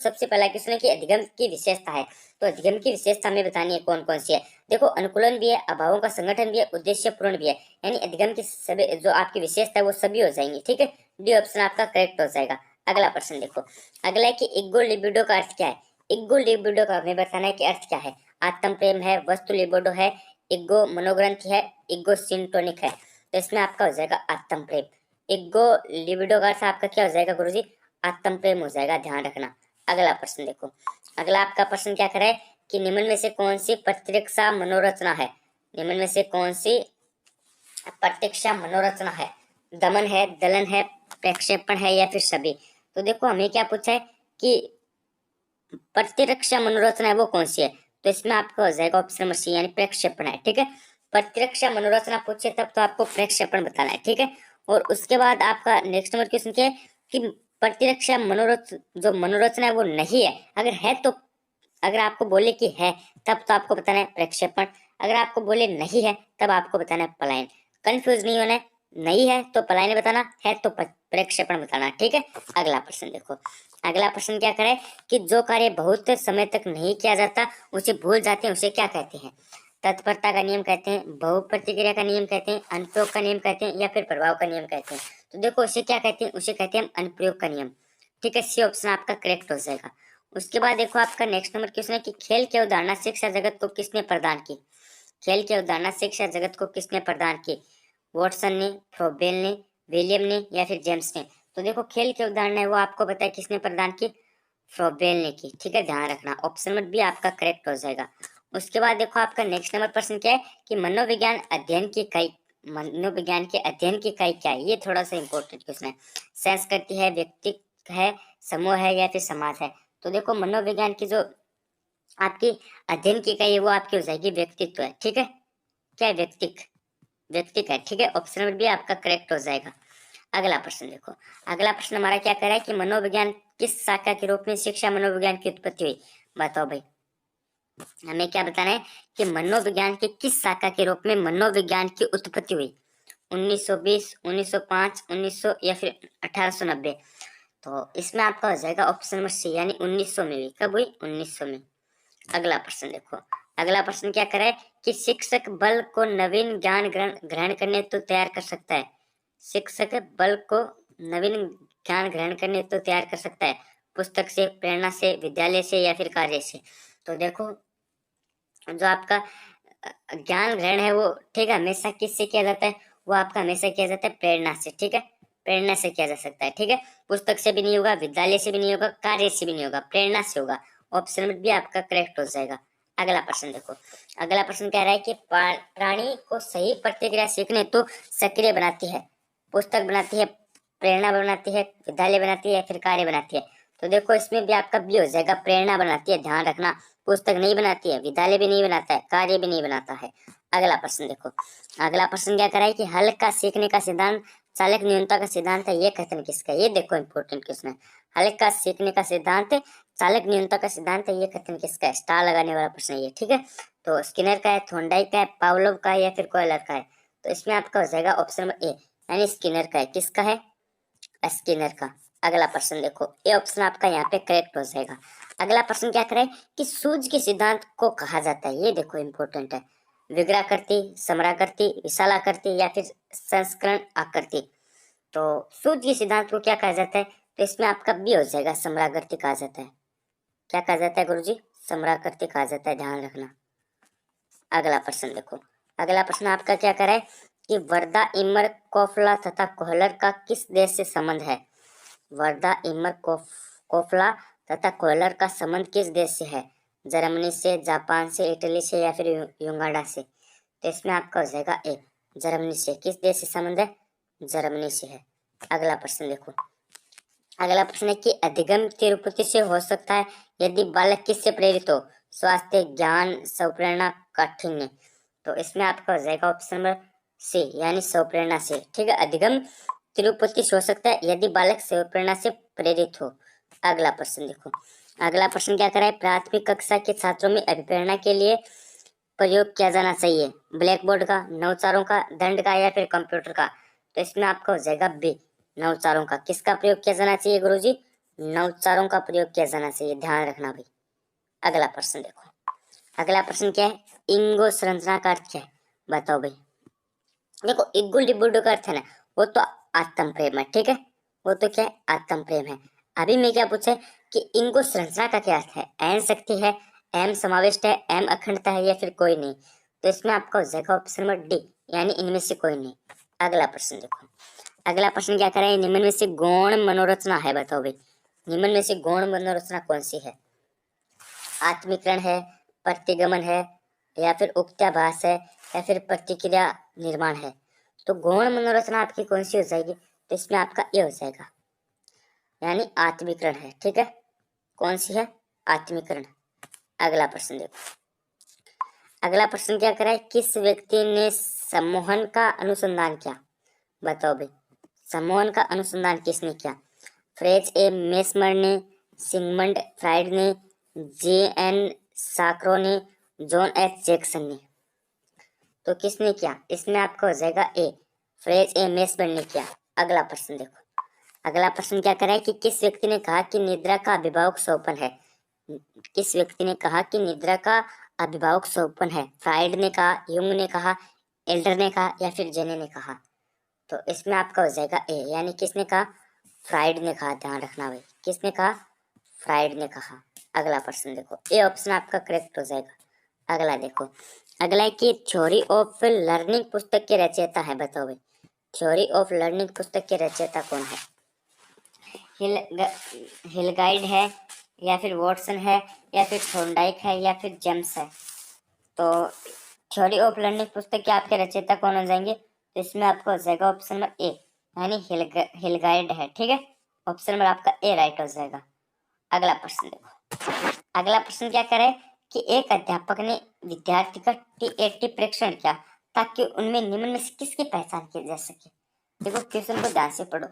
सबसे पहला क्वेश्चन है कि अधिगम की विशेषता है। तो अधिगम की विशेषता हमें बतानी है कौन कौन सी है। देखो, अनुकूलन भी है, अभावों का संगठन भी है, उद्देश्यपूर्ण भी है। यानी अधिगम की सभी जो आपकी विशेषता है वो सभी हो जाएंगी। ठीक है, डी ऑप्शन आपका करेक्ट हो जाएगा। अगला प्रश्न देखो, अगला है कि इग्गो लिबिडो का अर्थ क्या है। इग्गो लिबिडो का हमें बताना है कि अर्थ क्या है। आत्म प्रेम है, वस्तु लिबिडो है, इग्गो मनोग्रंथि है, इग्गो सिंटोनिक है। तो इसमें आपका हो जाएगा आत्म प्रेम। इग्गो लिबिडो का अर्थ आपका क्या हो जाएगा गुरुजी, आत्म प्रेम हो जाएगा, ध्यान रखना। अगला प्रश्न देखो, अगला आपका प्रश्न क्या करे कि निम्न में से कौन सी प्रतिरक्षा मनोरचना है। निम्न में से कौन सी प्रतिरक्षा मनोरचना है। दमन है, दलन है, प्रक्षेपण है या फिर सभी। तो देखो हमें क्या पूछा है कि प्रतिरक्षा मनोरचना है वो कौन सी है। तो इसमें आपका हो जाएगा ऑप्शन नंबर सी यानी प्रक्षेपण है। ठीक है, प्रतिरक्षा मनोरचना पूछे तब तो आपको प्रक्षेपण बताना है। ठीक है, और उसके बाद आपका नेक्स्ट नंबर क्वेश्चन क्या है कि प्रतिरक्षा जो मनोरचना है वो नहीं है। अगर है तो, अगर आपको बोले कि है तब तो आपको बताना है प्रक्षेपण। अगर आपको बोले नहीं है तब आपको बताना है पलायन। कंफ्यूज नहीं होना है, नहीं है तो पलायन बताना है, तो प्रक्षेपण बताना। ठीक है, अगला प्रश्न देखो, अगला प्रश्न क्या करे कि जो कार्य बहुत समय तक नहीं किया जाता उसे भूल जाते हैं, उसे क्या कहते हैं। तत्परता का नियम कहते हैं, बहुप्रतिक्रिया का नियम कहते हैं, अनुप्रयोग का नियम कहते हैं या फिर प्रभाव का नियम कहते हैं। तो देखो उसे क्या कहते हैं, उसे कहते हैं अनुप्रयोग का नियम। ठीक है, सी ऑप्शन आपका करेक्ट हो जाएगा। उसके बाद देखो आपका नेक्स्ट नंबर क्वेश्चन है कि खेल की अवधारणा शिक्षा जगत को किसने प्रदान की। खेल की अवधारणा शिक्षा जगत को किसने प्रदान की। वॉटसन ने, फ्रोबेल ने, विलियम ने या फिर जेम्स ने। तो देखो खेल की अवधारणा है वो आपको पता है किसने प्रदान की, फ्रोबेल ने की। ठीक है, ध्यान रखना, ऑप्शन नंबर बी आपका करेक्ट हो जाएगा। उसके बाद देखो आपका नेक्स्ट नंबर प्रश्न क्या है कि मनोविज्ञान अध्ययन की इकाई, मनोविज्ञान के अध्ययन की इकाई क्या है। ये थोड़ा सा इंपॉर्टेंट क्वेश्चन है। सेंस करती है, व्यक्ति है, समूह है या फिर समाज है। तो देखो मनोविज्ञान की जो आपकी अध्ययन की इकाई है वो आपकी हो जाएगी व्यक्तित्व है। ठीक है, क्या है, व्यक्तिक है। ठीक है, ऑप्शन नंबर बी आपका करेक्ट हो जाएगा। अगला प्रश्न देखो, अगला प्रश्न हमारा क्या कह रहा है कि मनोविज्ञान किस शाखा के रूप में शिक्षा मनोविज्ञान की उत्पत्ति हुई। बताओ भाई, हमें क्या बताना है कि मनोविज्ञान के किस शाखा के रूप में मनोविज्ञान की उत्पत्ति हुई। 1920, 1905, 1900 या फिर 1890। तो इसमें आपका हो जाएगा ऑप्शन नंबर सी यानी 1900 में हुई। कब हुई, 1900 में। अगला प्रश्न देखो, अगला प्रश्न क्या करे कि शिक्षक बल को नवीन ज्ञान ग्रहण करने तो तैयार कर सकता है। शिक्षक बल को नवीन ज्ञान ग्रहण करने तो तैयार कर सकता है, पुस्तक से, प्रेरणा से, विद्यालय से या फिर कार्य से। तो देखो जो आपका ज्ञान ग्रहण है वो, ठीक है, हमेशा किससे किया जाता है, वो आपका हमेशा किया जाता है प्रेरणा से। ठीक है, प्रेरणा से किया जा सकता है। ठीक है, पुस्तक से भी नहीं होगा, विद्यालय से भी नहीं होगा, कार्य से भी नहीं होगा, प्रेरणा से होगा। ऑप्शन नंबर बी आपका करेक्ट हो जाएगा। अगला प्रश्न देखो, अगला प्रश्न कह रहा है कि प्राणी को सही प्रतिक्रिया सीखने तो सक्रिय बनाती है, पुस्तक बनाती है, प्रेरणा बनाती है, विद्यालय बनाती है या फिर कार्य बनाती है। तो देखो इसमें भी आपका बी हो जाएगा, प्रेरणा बनाती है। ध्यान रखना, पुस्तक नहीं बनाती है, विद्यालय भी नहीं बनाता है, कार्य भी नहीं बनाता है। अगला प्रश्न देखो, अगला प्रश्न क्या करा है कि हल का सीखने का सिद्धांत चालक न्यूनता का सिद्धांत है, ये कथन किसका है। ये देखो इंपॉर्टेंट क्वेश्चन है, हल का सीखने का सिद्धांत चालक न्यूनता का सिद्धांत है, ये कथन किसका है। स्टार लगाने वाला प्रश्न है ये। ठीक है, तो स्किनर का है, थॉर्नडाइक का है, पावलोव का है या फिर कोयलर का है। तो इसमें आपका हो जाएगा ऑप्शन नंबर ए यानी स्किनर का है। किसका है, स्किनर का। अगला प्रश्न देखो, ये ऑप्शन आपका यहाँ पे करेक्ट हो जाएगा। अगला प्रश्न क्या करे कि सूज के सिद्धांत को कहा जाता है। ये देखो इंपॉर्टेंट है, विग्राकृति, समराकृति, विशालाकृति या फिर संस्करण आकृति। तो सूज के सिद्धांत को क्या कहा जाता है। तो इसमें आपका बी हो जाएगा, समराकृति कहा जाता है। क्या कहा जाता है गुरुजी, समराकृति कहा जाता है, ध्यान रखना। अगला प्रश्न देखो, अगला प्रश्न आपका क्या करे कि वर्दा इमर कोफला तथा कोहलर का किस देश से संबंध है। वर्दा इमर कोफला तथा कोहलर का संबंध किस देश से है। जर्मनी से, जापान से, इटली से या फिर युगांडा से। तो इसमें आपका हो जाएगा ए, जर्मनी से। किस देश से संबंध है, जर्मनी से है। अगला प्रश्न देखो, अगला प्रश्न है कि अधिगम तिरुपति से हो सकता है यदि बालक किससे प्रेरित हो। स्वास्थ्य, ज्ञान, स्वप्रेरणा, काठिन्य। तो इसमें आपका हो जाएगा ऑप्शन नंबर सी यानी स्वप्रेरणा से। ठीक है, अधिगम तिरुपति से हो सकता है यदि बालक स्वप्रेरणा से प्रेरित हो। अगला प्रश्न देखो, अगला प्रश्न क्या करा है, प्राथमिक कक्षा के छात्रों में अभिप्रेरणा के लिए प्रयोग किया जाना चाहिए ब्लैक बोर्ड का, नवचारों का, दंड का या फिर कंप्यूटर का। तो इसमें आपका हो जाएगा बी, नवचारों का। किसका प्रयोग किया जाना चाहिए गुरुजी, नवचारों का प्रयोग किया जाना चाहिए, ध्यान रखना भाई। अगला प्रश्न देखो, अगला प्रश्न क्या है, इंगो संरचना का अर्थ क्या है, बताओ भाई। देखो इग्गुल डिब्बुडू का अर्थ है ना, वो तो आत्म प्रेम है, ठीक है, वो तो क्या है, आत्म प्रेम है। अभी मैं क्या पूछा है कि इंगो संरचना का क्या अर्थ है, एन शक्ति है, एम समाविष्ट है, एम अखंडता है, या फिर कोई नहीं। तो इसमें आपका हो जाएगा ऑप्शन नंबर डी, यानी इनमें से कोई नहीं। अगला प्रश्न देखो, अगला प्रश्न क्या करें, निम्न में से गौण मनोरचना है, बताओ भाई, निम्न में से गौण मनोरचना कौन सी है। आत्मीकरण है, प्रतिगमन है, या फिर उक्त्याभास है, या फिर प्रतिक्रिया निर्माण है। तो गौण मनोरचना आपकी कौन सी हो जाएगी, तो इसमें आपका ये हो जाएगा, यानी आत्मीकरण है, ठीक है। कौन सी है, आत्मीकरण। अगला प्रश्न देखो, अगला प्रश्न क्या करा है, किस व्यक्ति ने सम्मोहन का अनुसंधान किया, बताओ भाई, सम्मोहन का अनुसंधान किसने किया। फ्रेज ए मेस्मर ने, सिगमंड फ्राइड ने, जे एन साक्रो ने, जॉन एच जैक्सन ने। तो किसने किया, इसमें आपका हो जाएगा ए, फ्रेज ए मेस्मर ने किया। अगला प्रश्न देखो, अगला प्रश्न क्या करा है कि किस व्यक्ति ने कहा कि निद्रा का अभिभावक स्वप्न है, किस व्यक्ति ने कहा कि निद्रा का अभिभावक स्वप्न है। फ्राइड ने कहा, युंग ने कहा, एल्डर ने कहा, या फिर जेने ने कहा। तो इसमें आपका हो जाएगा ए, यानी किसने कहा, फ्राइड ने कहा, ध्यान रखना भाई, किसने कहा, फ्राइड ने कहा। अगला प्रश्न देखो, ए ऑप्शन आपका करेक्ट हो जाएगा। अगला देखो, अगला है कि थ्योरी ऑफ लर्निंग पुस्तक के रचयिता है, बताओ भाई, थ्योरी ऑफ लर्निंग पुस्तक के रचयिता कौन है। हिलगाइड है, या फिर वॉटसन है, या फिर थोर्नडाइक है, या फिर जेम्स है। तो थ्योरी ऑफ लर्निंग पुस्तक के आपके रचयिता कौन हो जाएंगे, तो इसमें आपको हो जाएगा ऑप्शन नंबर ए, यानी हिलगाइड है, ठीक है, ऑप्शन नंबर आपका ए राइट हो जाएगा। अगला प्रश्न देखो, अगला प्रश्न क्या करे कि एक अध्यापक ने विद्यार्थी का टी80 परीक्षण किया ताकि उनमें निम्न में से किसकी पहचान की जा सके। देखो क्वेश्चन को ध्यान से पढ़ो,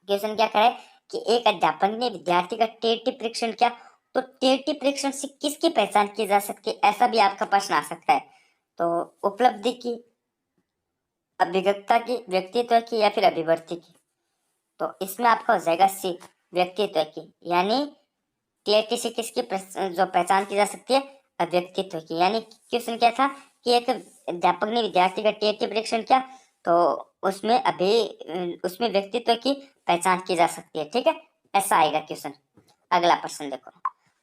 क्वेश्चन क्या करे कि एक अध्यापक ने विद्यार्थी का टी80 परीक्षण किया, तो टी80 परीक्षण से किसकी पहचान की जा सकती है, ऐसा भी आपका प्रश्न आ सकता है। तो उपलब्धि की, अभिज्ञता की, व्यक्तित्व की, या फिर अभिवर्ती की। तो इसमें आपका हो जाएगा सी, व्यक्तित्व की, यानी टीआईटी से किसकी जो पहचान की जा सकती है, व्यक्तित्व की। यानी क्वेश्चन क्या था कि एक अध्यापक ने विद्यार्थी का टीआईटी परीक्षण किया, तो उसमें व्यक्तित्व की पहचान की जा सकती है, ठीक है, ऐसा आएगा क्वेश्चन। अगला प्रश्न देखो,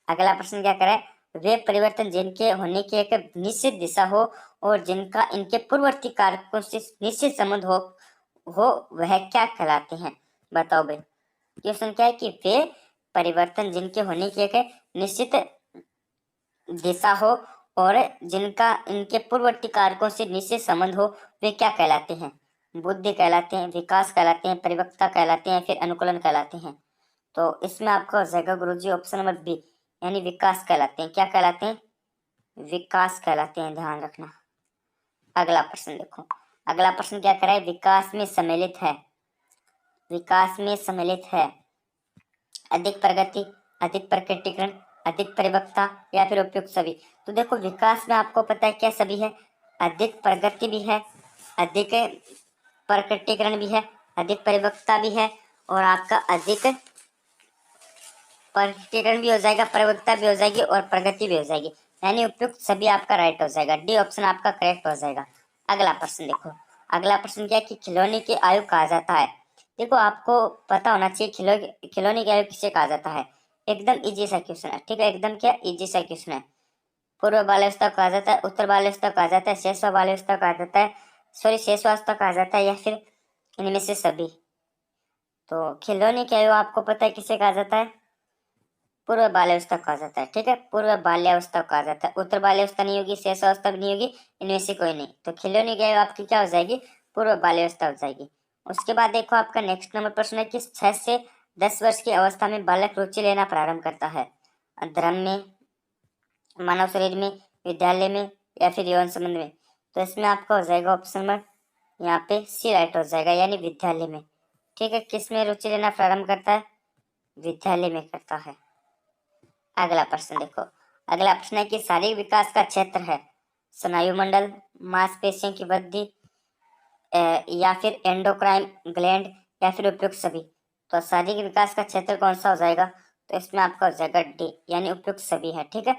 अगला प्रश्न क्या करे, वे परिवर्तन जिनके होने की एक निश्चित दिशा हो और जिनका इनके पूर्ववर्ती कारकों से निश्चित संबंध हो वह क्या कहलाते हैं, बताओ भाई। क्वेश्चन क्या है कि वे परिवर्तन जिनके होने की एक निश्चित दिशा हो और जिनका इनके पूर्ववर्ती कारकों से निश्चित संबंध हो वे क्या कहलाते हैं, बुद्धि कहलाते हैं, विकास कहलाते हैं, परिपक्वता कहलाते हैं, फिर अनुकूलन कहलाते हैं। तो इसमें आपका हो जाएगा गुरुजी ऑप्शन नंबर बी, यानी विकास कहलाते हैं। क्या कहलाते हैं, विकास कहलाते हैं, ध्यान रखना। अगला प्रश्न देखो, अगला प्रश्न क्या करा है, विकास में सम्मिलित है, विकास में सम्मिलित है अधिक प्रगति, अधिक प्रकटीकरण, अधिक परिपक्वता, या फिर उपयुक्त सभी। तो देखो विकास में आपको पता है क्या सभी है, अधिक प्रगति भी है, अधिक प्रकटीकरण भी है, अधिक परिपक्वता भी है, और आपका अधिक प्रकटीकरण भी हो जाएगा, परिपक्वता भी हो जाएगी, और प्रगति भी हो जाएगी, यानी उपयुक्त सभी आपका राइट हो जाएगा, डी ऑप्शन आपका करेक्ट हो जाएगा। अगला प्रश्न देखो, अगला प्रश्न क्या है कि खिलौने की आयु कहा जाता है। देखो आपको पता होना चाहिए खिलौने की आयु किसे कहा जाता है, एकदम इजी सा क्वेश्चन है, ठीक है, एकदम क्या इजी सा क्वेश्चन है। पूर्व बाल्यावस्था कहा जाता है, उत्तर बाल्यावस्था कहा जाता है, शैशव बाल्यावस्था कहा जाता है, सॉरी शैशवावस्था कहा जाता है, या फिर इनमें से सभी। तो खिलौने की आयु आपको पता है किसे कहा जाता है, पूर्व बाल्यावस्था कहा जाता है, ठीक है, पूर्व बाल्यावस्था कहा जाता है। उत्तर बाल्यावस्था नहीं होगी, शेषावस्था भी नहीं होगी, इनमें से कोई नहीं। तो खिलौने की आयु आपकी क्या हो जाएगी, पूर्व बाल्यावस्था हो जाएगी। उसके बाद देखो आपका नेक्स्ट नंबर प्रश्न है कि 6 से 10 वर्ष की अवस्था में बालक रुचि लेना प्रारंभ करता है, धर्म में, मानव शरीर में, विद्यालय में, या फिर यौन संबंध में। तो इसमें आपका हो जाएगा ऑप्शन नंबर यहाँ पे सी राइट हो जाएगा, यानी विद्यालय में, ठीक है। किस में रुचि लेना प्रारंभ करता है, विद्यालय में करता है। अगला प्रश्न देखो, अगला प्रश्न है कि शारीरिक विकास का क्षेत्र है स्नायुमंडल, मांसपेशियों की वृद्धि, या फिर एंडोक्राइन ग्लैंड, या फिर उपयुक्त सभी। तो शारीरिक विकास का क्षेत्र कौन सा हो जाएगा? तो इसमें आपका हो जाएगा डी, यानी उपयुक्त सभी है। ठीक है,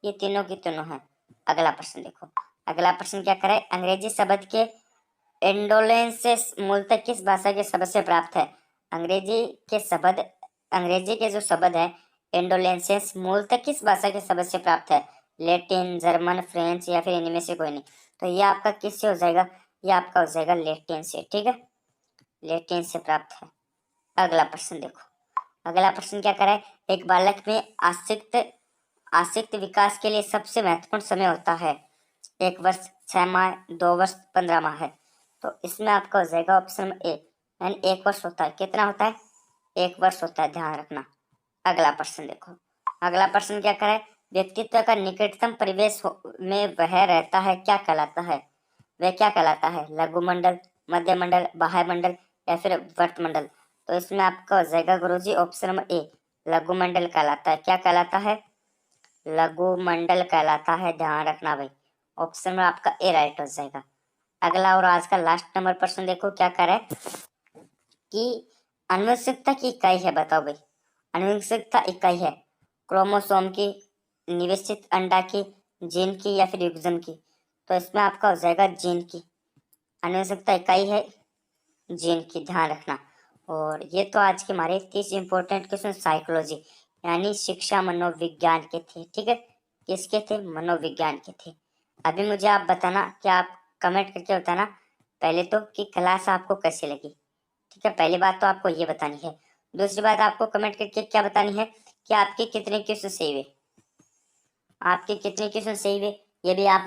ये तीनों की तीनों है। अगला प्रश्न देखो, अगला प्रश्न क्या करे, अंग्रेजी शब्द के इंडोलेंसेस मूलतः किस भाषा के शब्द से प्राप्त है? अंग्रेजी के जो शब्द है इंडोलेंसेस मूलतः किस भाषा के शब्द से प्राप्त है? लैटिन, जर्मन, फ्रेंच या फिर इनमें से कोई नहीं। तो ये आपका किससे हो जाएगा? ये आपका हो जाएगा लैटिन से। ठीक है, लैटिन से प्राप्त है। अगला प्रश्न देखो, अगला प्रश्न क्या करा है, एक बालक में आस्तिक विकास के लिए सबसे महत्वपूर्ण समय होता है? 1 वर्ष, 6 माह, 2 वर्ष, 15 माह है। तो इसमें आपका हो जाएगा ऑप्शन ए, यानी 1 वर्ष होता है। कितना होता है? 1 वर्ष होता है, ध्यान रखना। अगला प्रश्न देखो, अगला प्रश्न क्या करे, व्यक्तित्व का निकटतम परिवेश में वह रहता है क्या कहलाता है? वह क्या कहलाता है? लघु मंडल, मध्य मंडल, बाह्य मंडल या फिर वर्त मंडल? तो इसमें आपका हो जाएगा गुरुजी ऑप्शन नंबर ए, लघु मंडल कहलाता है। क्या कहलाता है? लघु मंडल कहलाता है, ध्यान रखना भाई। ऑप्शन में आपका ए राइट हो जाएगा। अगला और आज का लास्ट नंबर प्रश्न देखो, क्या करे कि आनुवंशिकता की इकाई है, बताओ भाई। आनुवंशिकता इकाई है क्रोमोसोम की, निवेशित अंडा की, जीन की या फिर युग्मन की? तो इसमें आपका हो जाएगा जीन की। आनुवंशिकता इकाई है जीन की, ध्यान रखना। और ये तो आज के हमारे 30 इंपॉर्टेंट क्वेश्चन साइकोलॉजी यानी शिक्षा मनोविज्ञान के थे। ठीक है, किसके थे? मनोविज्ञान के थे। अभी मुझे आप बताना, क्या आप कमेंट करके बताना पहले तो कि क्लास आपको कैसी लगी। ठीक है, पहली बात तो आपको ये बतानी है। दूसरी बात आपको कमेंट करके क्या बतानी है कि आपके कितने क्वेश्चन सही हुए, आपके कितने क्वेश्चन सही हुए, ये भी आप